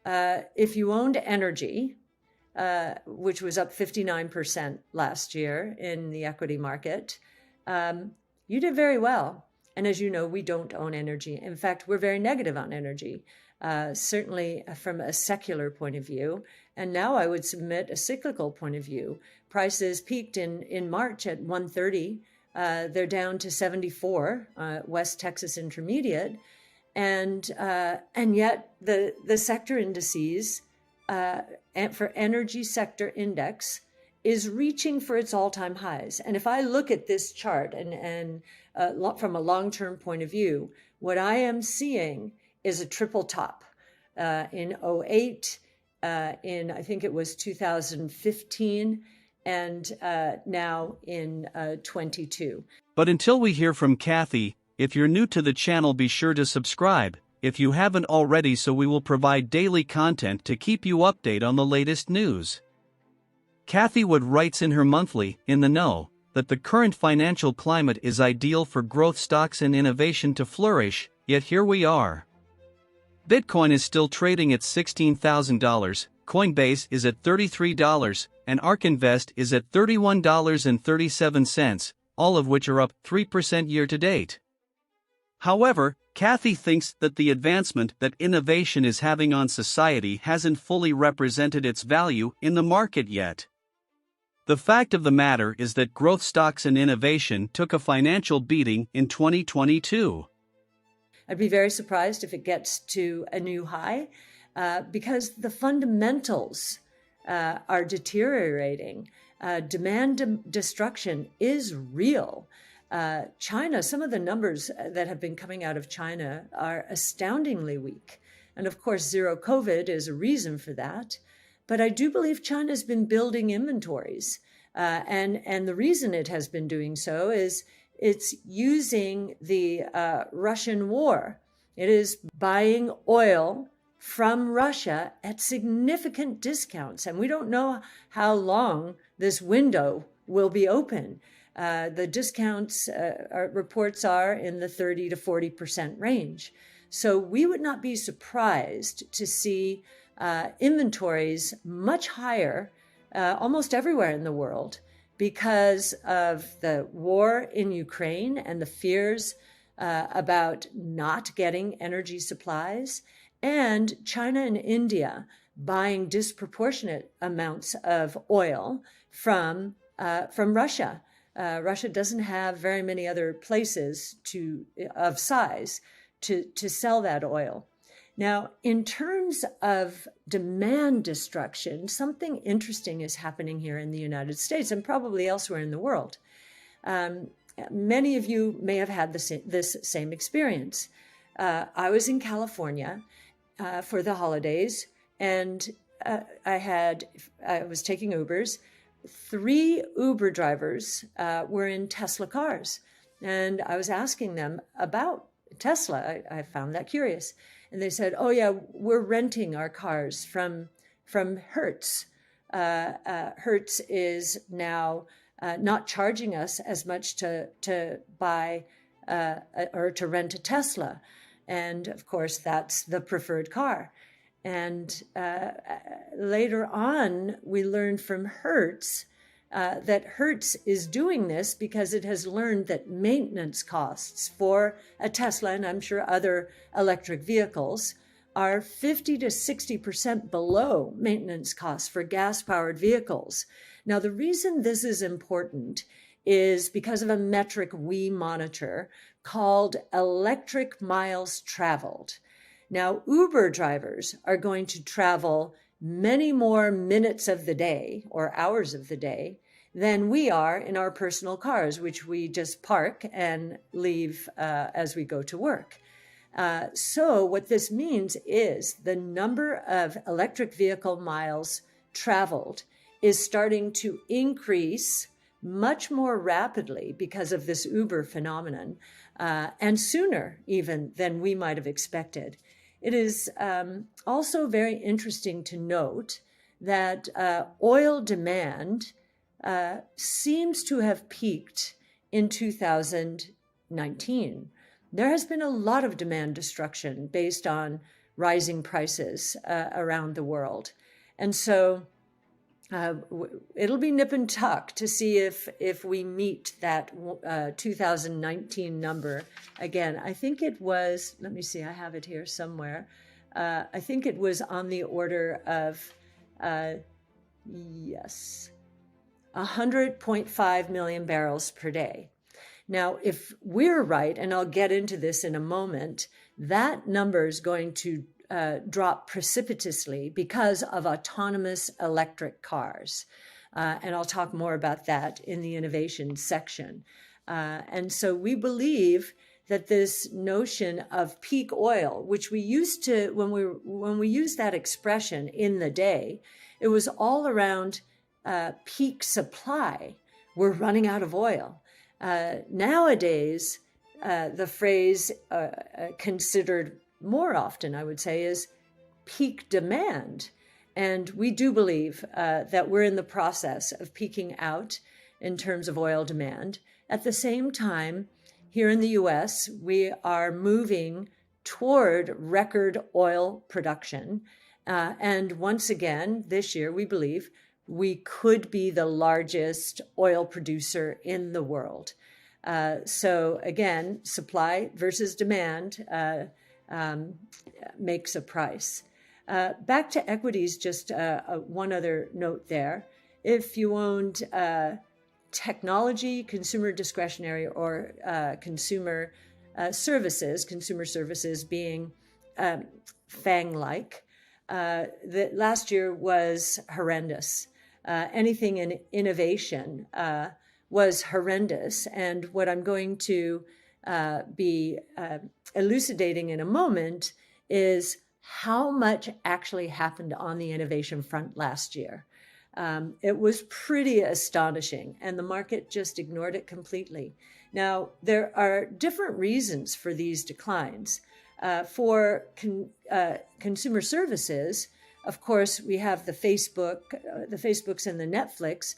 if you owned energy, which was up 59% last year in the equity market, you did very well. And as you know, we don't own energy. In fact, we're very negative on energy, certainly from a secular point of view. And now I would submit a cyclical point of view. Prices peaked in March at 130. They're down to 74, West Texas Intermediate. And yet the sector indices for energy sector index is reaching for its all-time highs. And if I look at this chart and from a long-term point of view, what I am seeing is a triple top in '08, in I think it was 2015, and now in 22. But until we hear from Cathie, if you're new to the channel, be sure to subscribe if you haven't already, so we will provide daily content to keep you updated on the latest news. Cathie Wood writes in her monthly, In the Know, that the current financial climate is ideal for growth stocks and innovation to flourish, yet here we are. Bitcoin is still trading at $16,000, Coinbase is at $33, and Ark Invest is at $31.37, all of which are up 3% year to date. However, Cathie thinks that the advancement that innovation is having on society hasn't fully represented its value in the market yet. The fact of the matter is that growth stocks and innovation took a financial beating in 2022. I'd be very surprised if it gets to a new high because the fundamentals are deteriorating. Demand destruction is real. China, some of the numbers that have been coming out of China are astoundingly weak. And of course, zero COVID is a reason for that. But I do believe China's been building inventories. And the reason it has been doing so is it's using the Russian war. It is buying oil from Russia at significant discounts. And we don't know how long this window will be open. The discounts reports are in the 30 to 40% range. So we would not be surprised to see inventories much higher almost everywhere in the world because of the war in Ukraine and the fears about not getting energy supplies, and China and India buying disproportionate amounts of oil from Russia. Russia doesn't have very many other places of size to sell that oil. Now, in terms of demand destruction, something interesting is happening here in the United States and probably elsewhere in the world. Many of you may have had this same experience. I was in California for the holidays, and I was taking Ubers. 3 Uber drivers were in Tesla cars, and I was asking them about Tesla. I found that curious. And they said, oh yeah, we're renting our cars from Hertz. Hertz is now not charging us as much to buy or to rent a Tesla. And of course, that's the preferred car. And later on, we learned from Hertz that Hertz is doing this because it has learned that maintenance costs for a Tesla, and I'm sure other electric vehicles, are 50 to 60% below maintenance costs for gas-powered vehicles. Now, the reason this is important is because of a metric we monitor called electric miles traveled. Now, Uber drivers are going to travel many more minutes of the day or hours of the day than we are in our personal cars, which we just park and leave as we go to work. So what this means is the number of electric vehicle miles traveled is starting to increase much more rapidly because of this Uber phenomenon, and sooner even than we might have expected. It is also very interesting to note that oil demand seems to have peaked in 2019. There has been a lot of demand destruction based on rising prices around the world. And so it'll be nip and tuck to see if we meet that 2019 number again. I think it was, let me see, I have it here somewhere. I think it was on the order of, 100.5 million barrels per day. Now, if we're right, and I'll get into this in a moment, that number is going to drop precipitously because of autonomous electric cars. And I'll talk more about that in the innovation section. And so we believe that this notion of peak oil, which we used to, when we used that expression in the day, it was all around peak supply. We're running out of oil. Nowadays, the phrase considered more often, I would say, is peak demand. And we do believe that we're in the process of peaking out in terms of oil demand. At the same time, here in the US, we are moving toward record oil production. And once again, this year, we believe we could be the largest oil producer in the world. So again, supply versus demand makes a price. Back to equities, just one other note there. If you owned technology, consumer discretionary, or consumer services being FANG-like, the last year was horrendous. Anything in innovation was horrendous. And what I'm going to be elucidating in a moment is how much actually happened on the innovation front last year. It was pretty astonishing, and the market just ignored it completely. Now, there are different reasons for these declines. For consumer services, of course, we have the Facebooks and the Netflix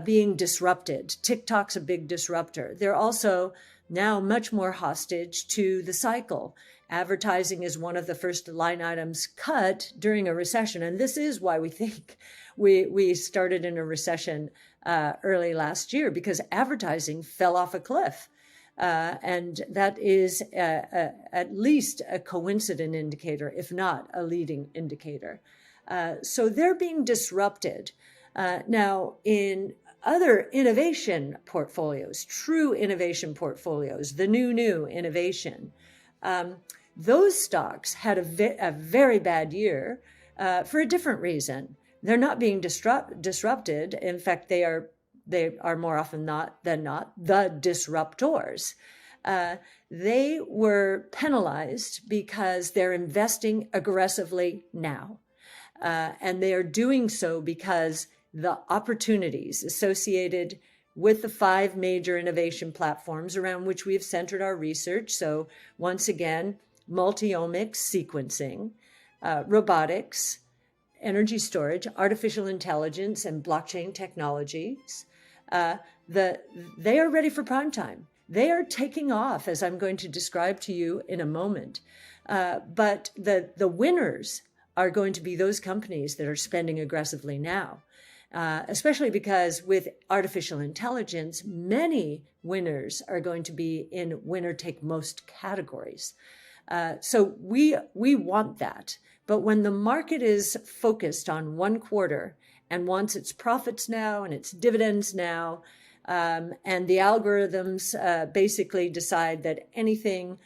being disrupted. TikTok's a big disruptor. They're also now much more hostage to the cycle. Advertising is one of the first line items cut during a recession. And this is why we think we started in a recession early last year, because advertising fell off a cliff. And that is at least a coincident indicator, if not a leading indicator. So they're being disrupted. Now, in other innovation portfolios, true innovation portfolios, the new innovation, those stocks had a very bad year for a different reason. They're not being disrupted. In fact, they are more often than not the disruptors. They were penalized because they're investing aggressively now. And they are doing so because the opportunities associated with the 5 major innovation platforms around which we've centered our research. So once again, multi-omics sequencing, robotics, energy storage, artificial intelligence, and blockchain technologies, they are ready for prime time. They are taking off, as I'm going to describe to you in a moment. But the winners are going to be those companies that are spending aggressively now, especially because with artificial intelligence, many winners are going to be in winner-take-most categories. So we want that. But when the market is focused on one quarter and wants its profits now and its dividends now, and the algorithms basically decide that anything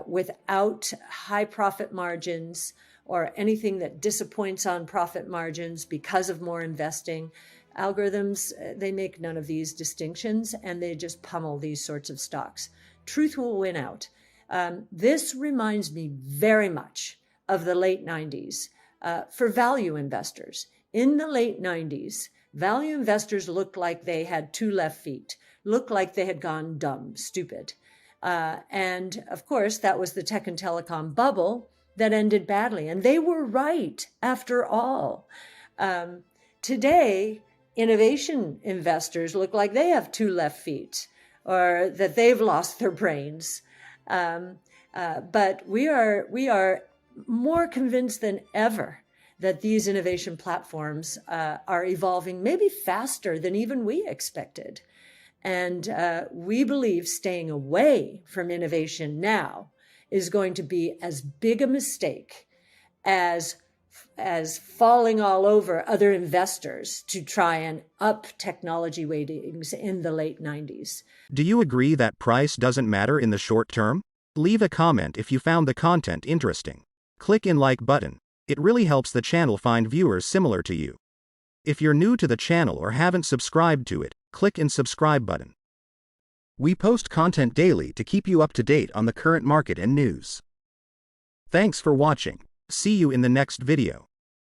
without high profit margins or anything that disappoints on profit margins because of more investing, algorithms, they make none of these distinctions and they just pummel these sorts of stocks. Truth will win out. This reminds me very much of the late 90s for value investors. In the late 90s, value investors looked like they had 2 left feet, looked like they had gone dumb, stupid. And of course, that was the tech and telecom bubble that ended badly. And they were right after all. Today, innovation investors look like they have 2 left feet or that they've lost their brains. But we are more convinced than ever that these innovation platforms are evolving maybe faster than even we expected. And we believe staying away from innovation now is going to be as big a mistake as falling all over other investors to try and up technology weightings in the late 90s. Do you agree that price doesn't matter in the short term? Leave a comment if you found the content interesting. Click in like button. It really helps the channel find viewers similar to you. If you're new to the channel or haven't subscribed to it, click in subscribe button. We post content daily to keep you up to date on the current market and news. Thanks for watching. See you in the next video.